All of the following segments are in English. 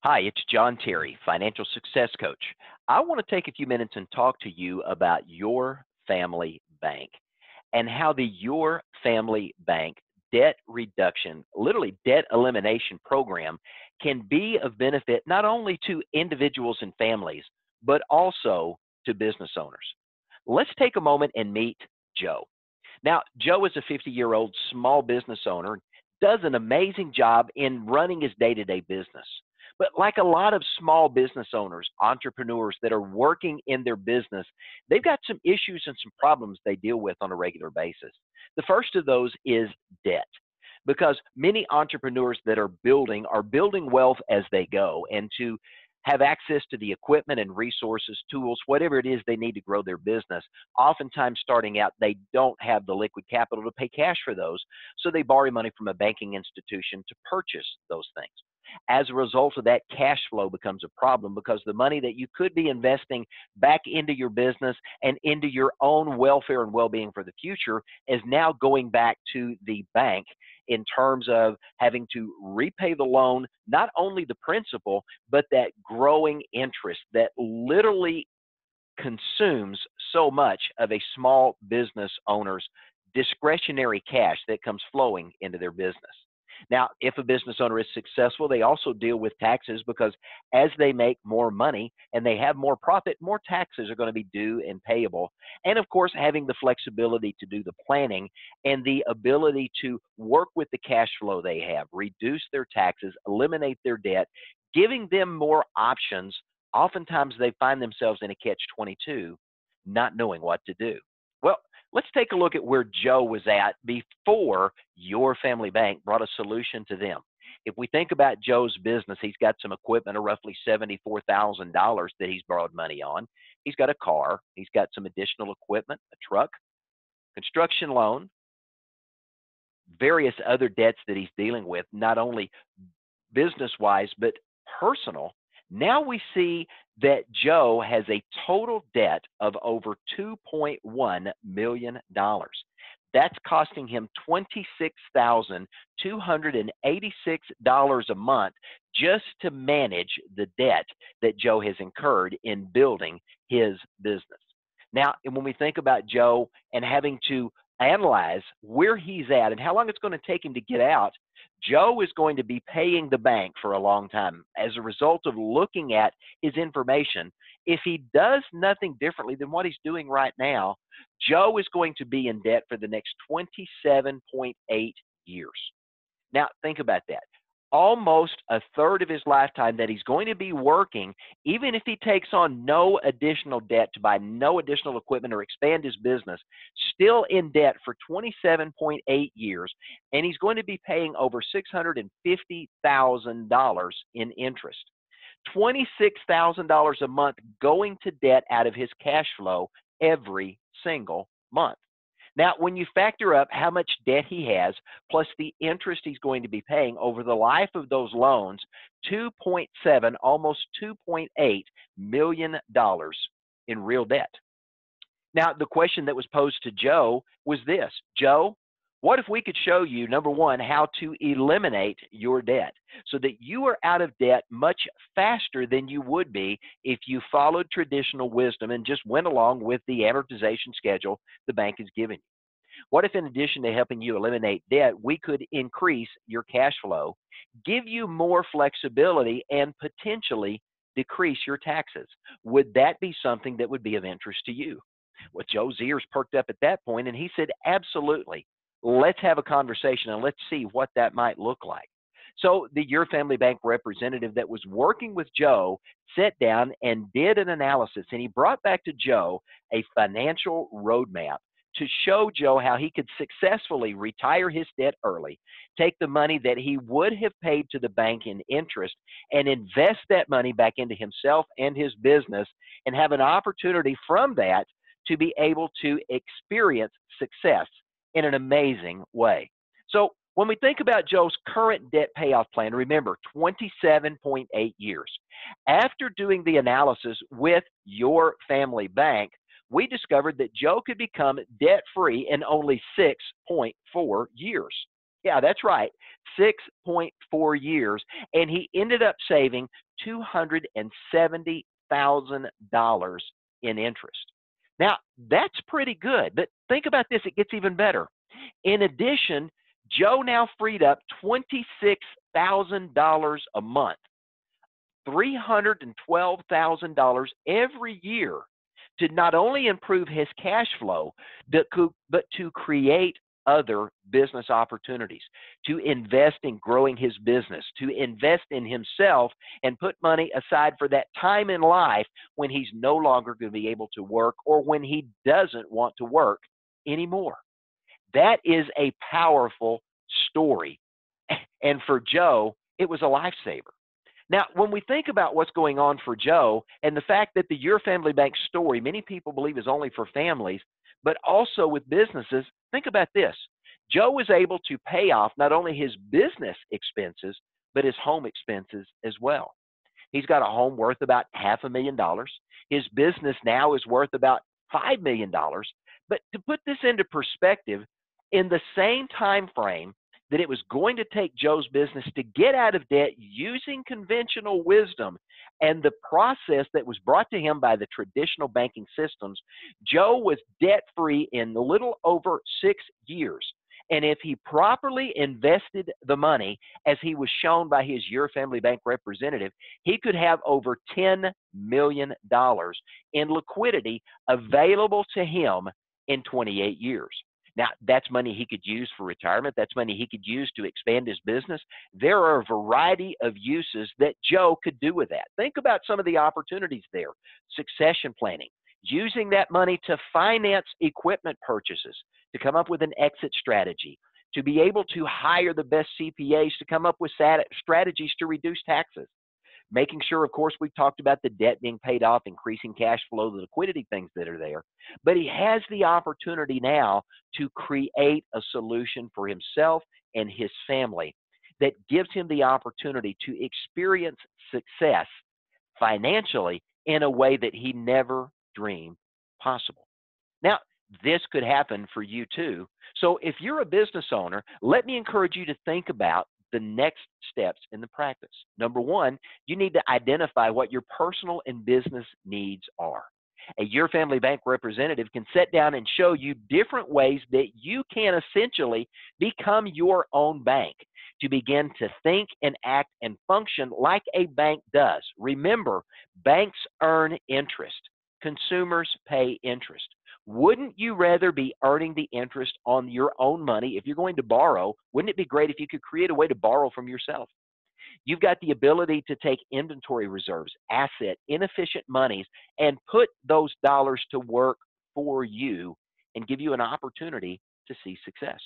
Hi, it's John Terry, financial success coach. I want to take a few minutes and talk to you about your family bank and how the Your Family Bank debt reduction, literally debt elimination program, can be of benefit not only to individuals and families, but also to business owners. Let's take a moment and meet Joe. Now, Joe is a 50-year-old small business owner, does an amazing job in running his day to day business. But like a lot of small business owners, entrepreneurs that are working in their business, they've got some issues and some problems they deal with on a regular basis. The first of those is debt. Because many entrepreneurs that are building wealth as they go, and to have access to the equipment and resources, tools, whatever it is they need to grow their business. Oftentimes, starting out, they don't have the liquid capital to pay cash for those, so they borrow money from a banking institution to purchase those things. As a result of that, cash flow becomes a problem because the money that you could be investing back into your business and into your own welfare and well-being for the future is now going back to the bank in terms of having to repay the loan, not only the principal, but that growing interest that literally consumes so much of a small business owner's discretionary cash that comes flowing into their business. Now, if a business owner is successful, they also deal with taxes because as they make more money and they have more profit, more taxes are going to be due and payable. And of course, having the flexibility to do the planning and the ability to work with the cash flow they have, reduce their taxes, eliminate their debt, giving them more options. Oftentimes, they find themselves in a catch-22, not knowing what to do. Well, let's take a look at where Joe was at before Your Family Bank brought a solution to them. If we think about Joe's business, he's got some equipment of roughly $74,000 that he's borrowed money on. He's got a car. He's got some additional equipment, a truck, construction loan, various other debts that he's dealing with, not only business wise, but personal. Now we see that Joe has a total debt of over $2.1 million. That's costing him $26,286 a month just to manage the debt that Joe has incurred in building his business. Now, and when we think about Joe and having to analyze where he's at and how long it's going to take him to get out, Joe is going to be paying the bank for a long time as a result of looking at his information. If he does nothing differently than what he's doing right now, Joe is going to be in debt for the next 27.8 years. Now, think about that. Almost a third of his lifetime that he's going to be working, even if he takes on no additional debt to buy no additional equipment or expand his business, still in debt for 27.8 years, and he's going to be paying over $650,000 in interest. $26,000 a month going to debt out of his cash flow every single month. Now, when you factor up how much debt he has, plus the interest he's going to be paying over the life of those loans, 2.7, almost $2.8 million in real debt. Now, the question that was posed to Joe was this: Joe, what if we could show you, number one, how to eliminate your debt so that you are out of debt much faster than you would be if you followed traditional wisdom and just went along with the amortization schedule the bank has given you? What if, in addition to helping you eliminate debt, we could increase your cash flow, give you more flexibility, and potentially decrease your taxes? Would that be something that would be of interest to you? Well, Joe's ears perked up at that point, and he said, absolutely. Let's have a conversation and let's see what that might look like. So the Your Family Bank representative that was working with Joe sat down and did an analysis, and he brought back to Joe a financial roadmap to show Joe how he could successfully retire his debt early, take the money that he would have paid to the bank in interest, and invest that money back into himself and his business, and have an opportunity from that to be able to experience success in an amazing way. So when we think about Joe's current debt payoff plan, remember, 27.8 years. After doing the analysis with Your Family Bank, we discovered that Joe could become debt-free in only 6.4 years. Yeah, that's right. 6.4 years. And he ended up saving $270,000 in interest. Now, that's pretty good. But think about this, it gets even better. In addition, Joe now freed up $26,000 a month, $312,000 every year to not only improve his cash flow, but to create other business opportunities, to invest in growing his business, to invest in himself, and put money aside for that time in life when he's no longer going to be able to work or when he doesn't want to work anymore. That is a powerful story. And for Joe, it was a lifesaver. Now, when we think about what's going on for Joe and the fact that the Your Family Bank story, many people believe is only for families, but also with businesses, think about this. Joe was able to pay off not only his business expenses, but his home expenses as well. He's got a home worth about $500,000. His business now is worth about $5 million. But to put this into perspective, in the same time frame that it was going to take Joe's business to get out of debt using conventional wisdom and the process that was brought to him by the traditional banking systems, Joe was debt free in a little over 6 years. And if he properly invested the money, as he was shown by his Your Family Bank representative, he could have over $10 million in liquidity available to him in 28 years. Now, that's money he could use for retirement. That's money he could use to expand his business. There are a variety of uses that Joe could do with that. Think about some of the opportunities there. Succession planning, using that money to finance equipment purchases, to come up with an exit strategy, to be able to hire the best CPAs to come up with strategies to reduce taxes. Making sure, of course, we've talked about the debt being paid off, increasing cash flow, the liquidity things that are there. But he has the opportunity now to create a solution for himself and his family that gives him the opportunity to experience success financially in a way that he never dreamed possible. Now, this could happen for you too. So if you're a business owner, let me encourage you to think about the next steps in the practice. Number one, you need to identify what your personal and business needs are. A Your Family Bank representative can sit down and show you different ways that you can essentially become your own bank, to begin to think and act and function like a bank does. Remember, banks earn interest. Consumers pay interest. Wouldn't you rather be earning the interest on your own money? If you're going to borrow, wouldn't it be great if you could create a way to borrow from yourself? You've got the ability to take inventory reserves, asset, inefficient monies, and put those dollars to work for you and give you an opportunity to see success.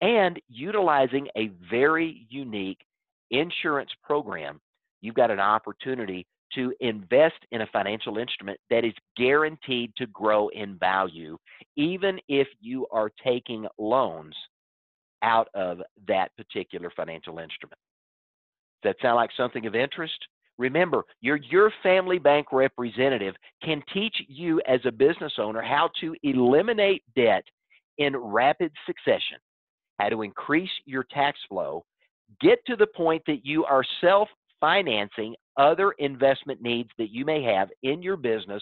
And utilizing a very unique insurance program, you've got an opportunity to invest in a financial instrument that is guaranteed to grow in value, even if you are taking loans out of that particular financial instrument. Does that sound like something of interest? Remember, your family bank representative can teach you as a business owner how to eliminate debt in rapid succession, how to increase your tax flow, get to the point that you are self-financing other investment needs that you may have in your business,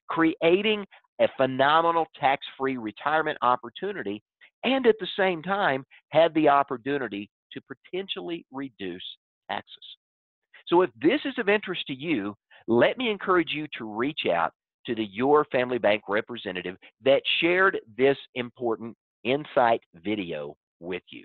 creating a phenomenal tax-free retirement opportunity, and at the same time, have the opportunity to potentially reduce taxes. So if this is of interest to you, let me encourage you to reach out to the Your Family Bank representative that shared this important insight video with you.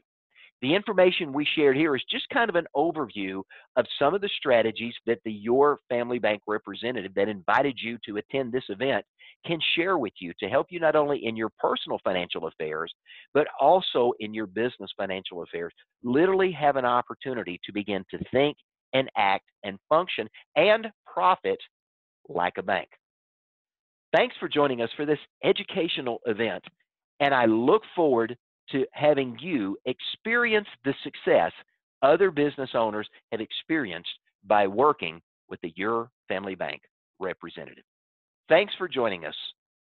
The information we shared here is just kind of an overview of some of the strategies that the Your Family Bank representative that invited you to attend this event can share with you to help you not only in your personal financial affairs, but also in your business financial affairs. Literally have an opportunity to begin to think and act and function and profit like a bank. Thanks for joining us for this educational event, and I look forward to having you experience the success other business owners have experienced by working with the Your Family Bank representative. Thanks for joining us,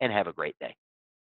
and have a great day.